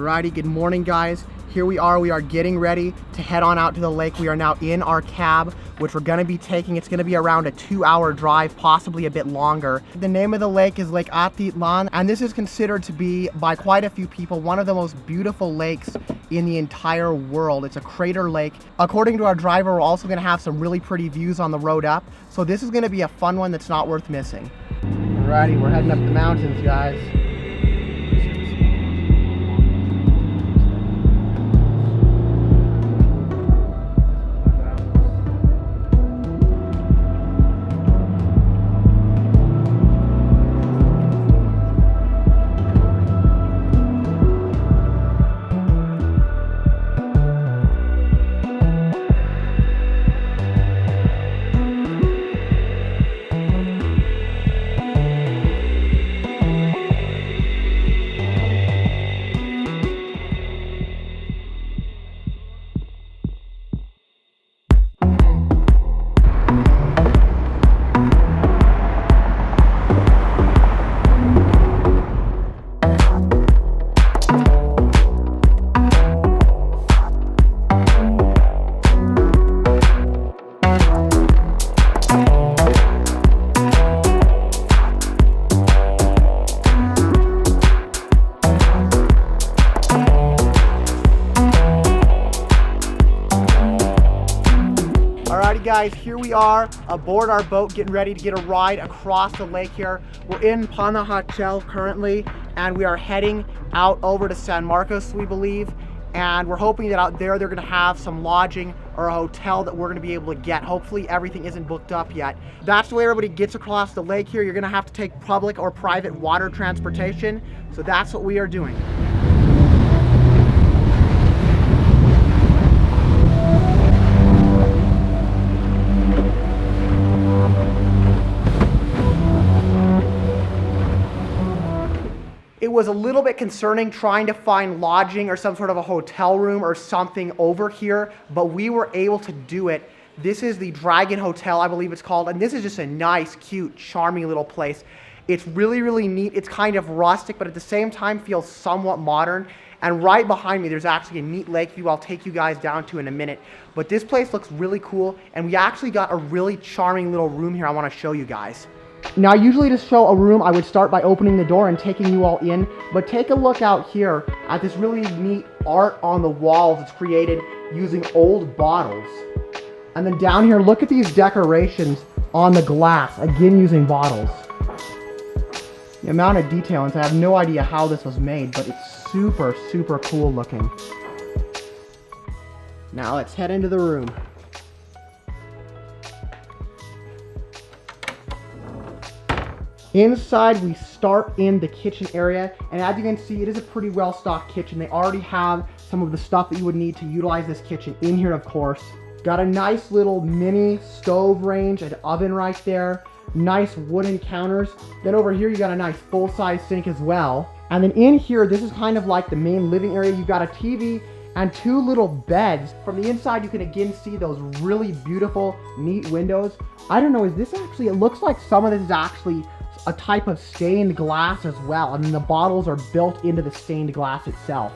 Alrighty, good morning guys. Here we are getting ready to head on out to the lake. We are now in our cab, which we're gonna be taking. It's gonna be around a 2-hour drive, possibly a bit longer. The name of the lake is Lake Atitlan, and this is considered to be, by quite a few people, one of the most beautiful lakes in the entire world. It's a crater lake. According to our driver, we're also gonna have some really pretty views on the road up. So this is gonna be a fun one that's not worth missing. Alrighty, we're heading up the mountains, guys. Alrighty guys, here we are aboard our boat getting ready to get a ride across the lake here. We're in Pana Hotel currently, and we are heading out over to San Marcos, we believe. And we're hoping that out there they're gonna have some lodging or a hotel that we're gonna be able to get. Hopefully everything isn't booked up yet. That's the way everybody gets across the lake here. You're gonna have to take public or private water transportation. So that's what we are doing. It was a little bit concerning trying to find lodging or some sort of a hotel room or something over here, but we were able to do it. This is the Dragon Hotel, I believe it's called, and this is just a nice, cute, charming little place. It's really, really neat. It's kind of rustic, but at the same time feels somewhat modern. And right behind me, there's actually a neat lake view I'll take you guys down to in a minute. But this place looks really cool, and we actually got a really charming little room here I want to show you guys. Now, usually to show a room, I would start by opening the door and taking you all in, but take a look out here at this really neat art on the walls. It's created using old bottles. And then down here, look at these decorations on the glass, again using bottles. The amount of detail, and I have no idea how this was made, but it's super, super cool looking. Now let's head into the room. Inside, we start in the kitchen area, and as you can see, it is a pretty well-stocked kitchen. They already have some of the stuff that you would need to utilize this kitchen in here, of course. Got a nice little mini stove range and oven right there. Nice wooden counters. Then over here, you got a nice full-size sink as well. And then in here, this is kind of like the main living area. You've got a TV and 2 little beds. From the inside, you can again see those really beautiful, neat windows. I don't know, is this actually, it looks like some of this is actually a type of stained glass as well, and then the bottles are built into the stained glass itself.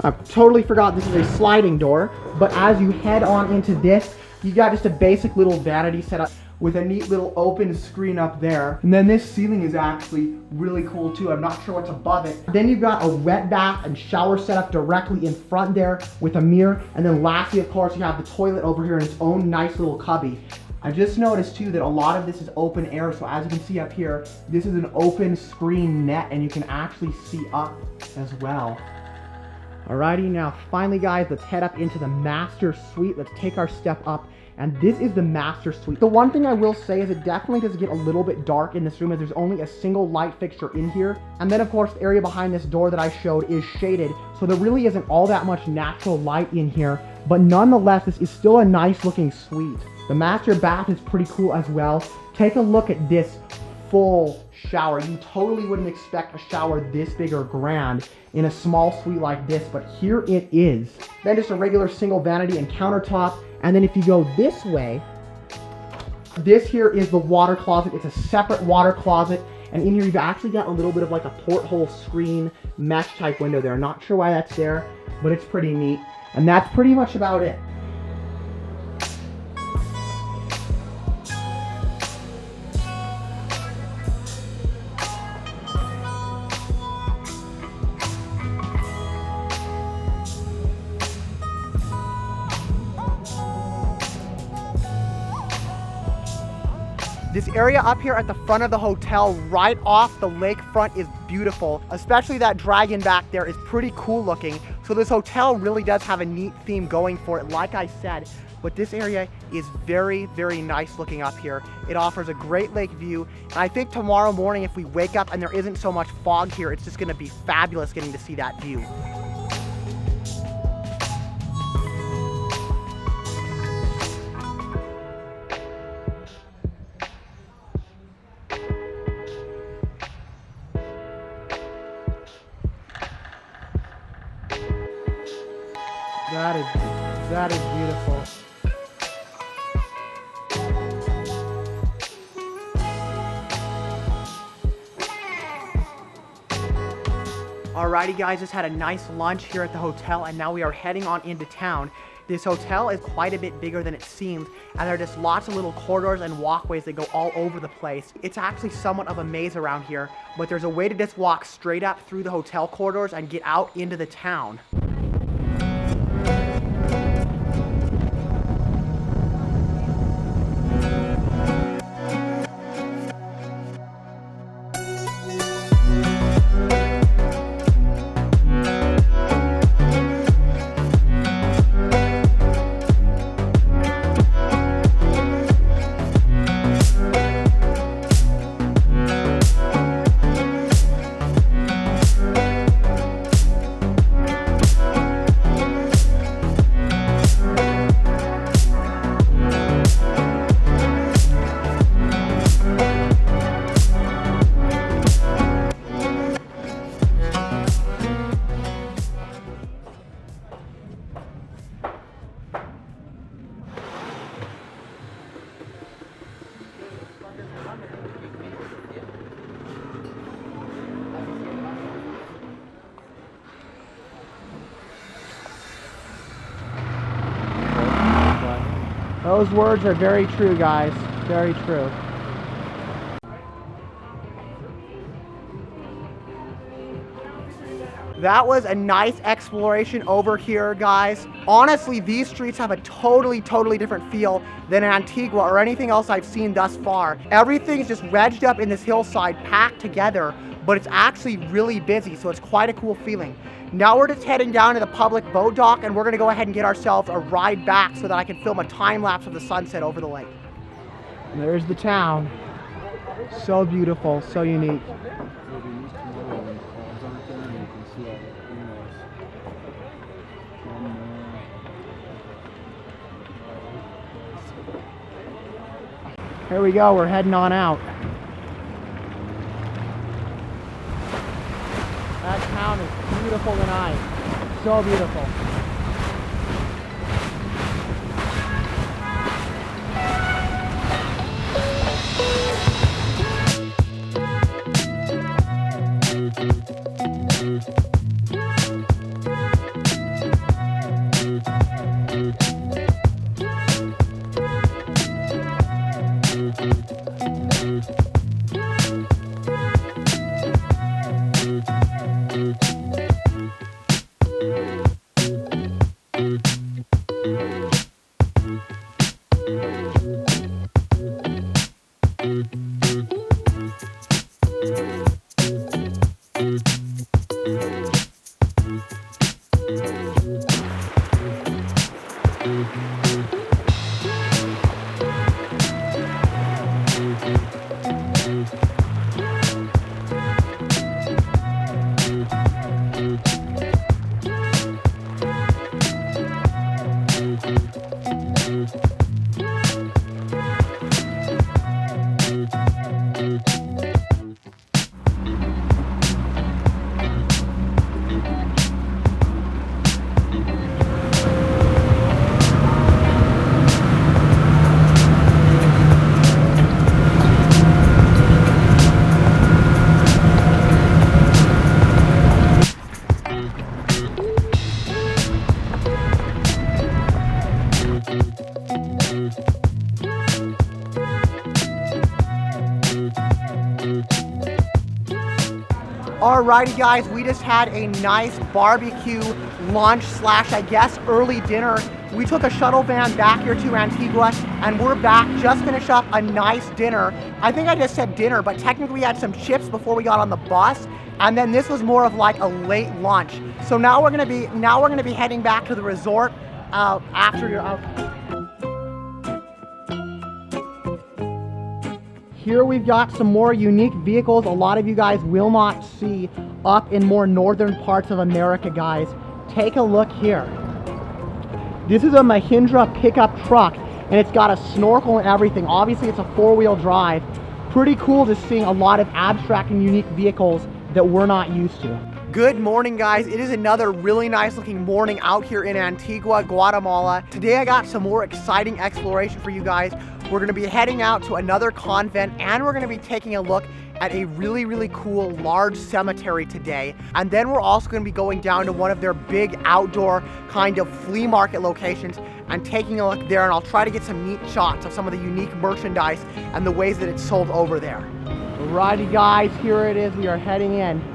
I totally forgot this is a sliding door, but as you head on into this, you got just a basic little vanity set up with a neat little open screen up there. And then this ceiling is actually really cool too. I'm not sure what's above it. Then you've got a wet bath and shower set up directly in front there with a mirror. And then lastly, of course, you have the toilet over here in its own nice little cubby. I just noticed too that a lot of this is open air, so as you can see up here, this is an open screen net and you can actually see up as well. Alrighty, now finally guys, let's head up into the master suite. Let's take our step up, and this is the master suite. The one thing I will say is it definitely does get a little bit dark in this room as there's only a single light fixture in here. And then of course, the area behind this door that I showed is shaded, so there really isn't all that much natural light in here, but nonetheless, this is still a nice looking suite. The master bath is pretty cool as well. Take a look at this full shower. You totally wouldn't expect a shower this big or grand in a small suite like this, but here it is. Then just a regular single vanity and countertop. And then if you go this way, this here is the water closet. It's a separate water closet. And in here, you've actually got a little bit of like a porthole screen mesh type window there. Not sure why that's there, but it's pretty neat. And that's pretty much about it. This area up here at the front of the hotel, right off the lakefront, is beautiful. Especially that dragon back there is pretty cool looking. So this hotel really does have a neat theme going for it, like I said. But this area is very, very nice looking up here. It offers a great lake view. And I think tomorrow morning, if we wake up and there isn't so much fog here, it's just gonna be fabulous getting to see that view. That is beautiful. Alrighty guys, just had a nice lunch here at the hotel and now we are heading on into town. This hotel is quite a bit bigger than it seems, and there are just lots of little corridors and walkways that go all over the place. It's actually somewhat of a maze around here, but there's a way to just walk straight up through the hotel corridors and get out into the town. Those words are very true, guys. Very true. That was a nice exploration over here, guys. Honestly, these streets have a totally different feel than in Antigua or anything else I've seen thus far. Everything's just wedged up in this hillside, packed together, but it's actually really busy, so it's quite a cool feeling. Now we're just heading down to the public boat dock and we're gonna go ahead and get ourselves a ride back so that I can film a time lapse of the sunset over the lake. There's the town. So beautiful, so unique. Here we go, we're heading on out. That town is beautiful tonight. So beautiful. Alrighty guys, we just had a nice barbecue lunch slash I guess early dinner. We took a shuttle van back here to Antigua and we're back, just finished up a nice dinner. I think I just said dinner, but technically we had some chips before we got on the bus, and then this was more of like a late lunch. So now we're gonna be heading back to the resort after Here we've got some more unique vehicles a lot of you guys will not see up in more northern parts of America, guys. Take a look here. This is a Mahindra pickup truck and it's got a snorkel and everything. Obviously it's a four-wheel drive. Pretty cool to see a lot of abstract and unique vehicles that we're not used to. Good morning guys, it is another really nice looking morning out here in Antigua, Guatemala. Today I got some more exciting exploration for you guys. We're gonna be heading out to another convent and we're gonna be taking a look at a really cool large cemetery today. And then we're also gonna be going down to one of their big outdoor kind of flea market locations and taking a look there, and I'll try to get some neat shots of some of the unique merchandise and the ways that it's sold over there. Alrighty guys, here it is, we are heading in.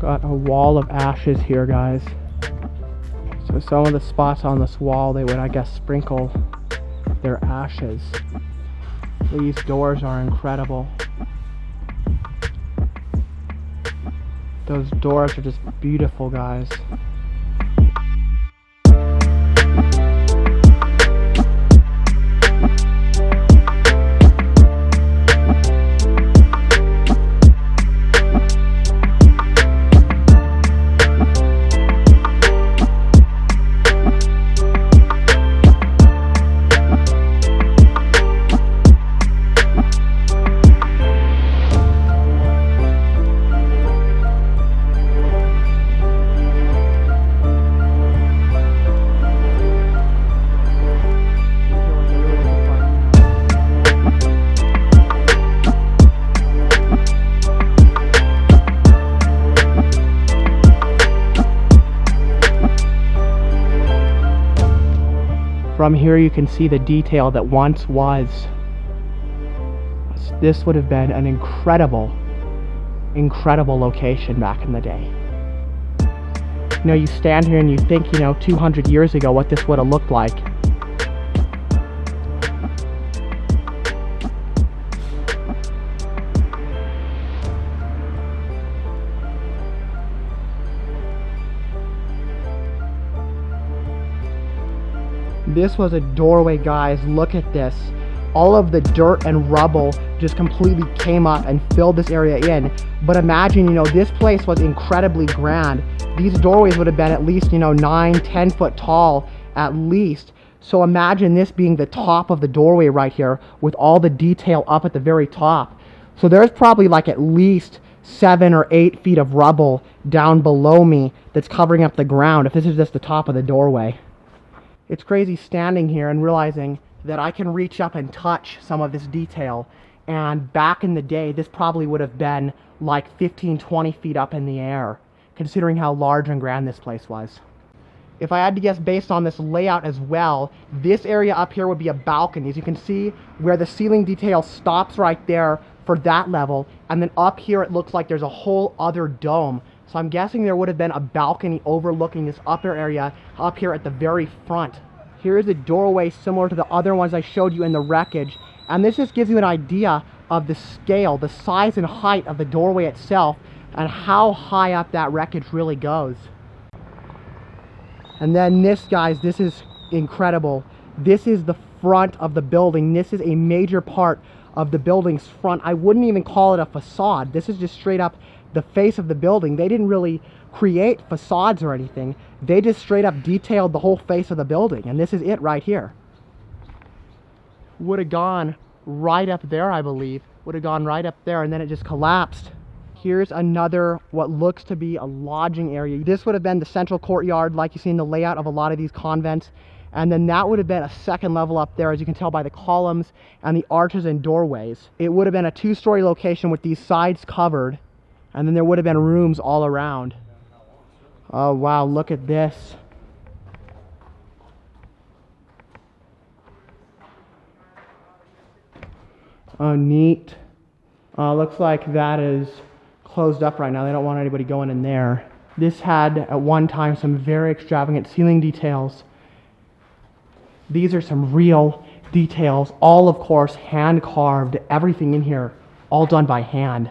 Got a wall of ashes here, guys. So some of the spots on this wall, they would, I guess, sprinkle their ashes. These doors are incredible. Those doors are just beautiful, guys. From here you can see the detail that once was. This would have been an incredible location back in the day. You know, you stand here and you think, 200 years ago what this would have looked like. This was a doorway, guys. Look at this. All of the dirt and rubble just completely came up and filled this area in. But imagine, this place was incredibly grand. These doorways would have been at least, 9-10 foot tall at least. So imagine this being the top of the doorway right here with all the detail up at the very top. So there's probably like at least 7 or 8 feet of rubble down below me that's covering up the ground if this is just the top of the doorway. It's crazy standing here and realizing that I can reach up and touch some of this detail And back in the day, this probably would have been like 15, 20 feet up in the air, considering how large and grand this place was. If I had to guess based on this layout as well, this area up here would be a balcony. As you can see, where the ceiling detail stops right there for that level, and then up here it looks like there's a whole other dome. So I'm guessing there would have been a balcony overlooking this upper area up here at the very front. Here is a doorway similar to the other ones I showed you in the wreckage, and this just gives you an idea of the scale, the size and height of the doorway itself, and how high up that wreckage really goes. And then this, guys, this is incredible. This is the front of the building. This is a major part of the building's front. I wouldn't even call it a facade. This is just straight up the face of the building. They didn't really create facades or anything. They just straight up detailed the whole face of the building. And this is it right here. Would have gone right up there, I believe. Would have gone right up there, and then it just collapsed. Here's another, what looks to be a lodging area. This would have been the central courtyard, like you see in the layout of a lot of these convents. And then that would have been a second level up there, as you can tell by the columns and the arches and doorways. It would have been a two-story location with these sides covered, and then there would have been rooms all around. Oh wow, look at this. Oh, neat. Looks like that is closed up right now. They don't want anybody going in there. This had at one time some very extravagant ceiling details. These are some real details, all of course hand carved, everything in here all done by hand.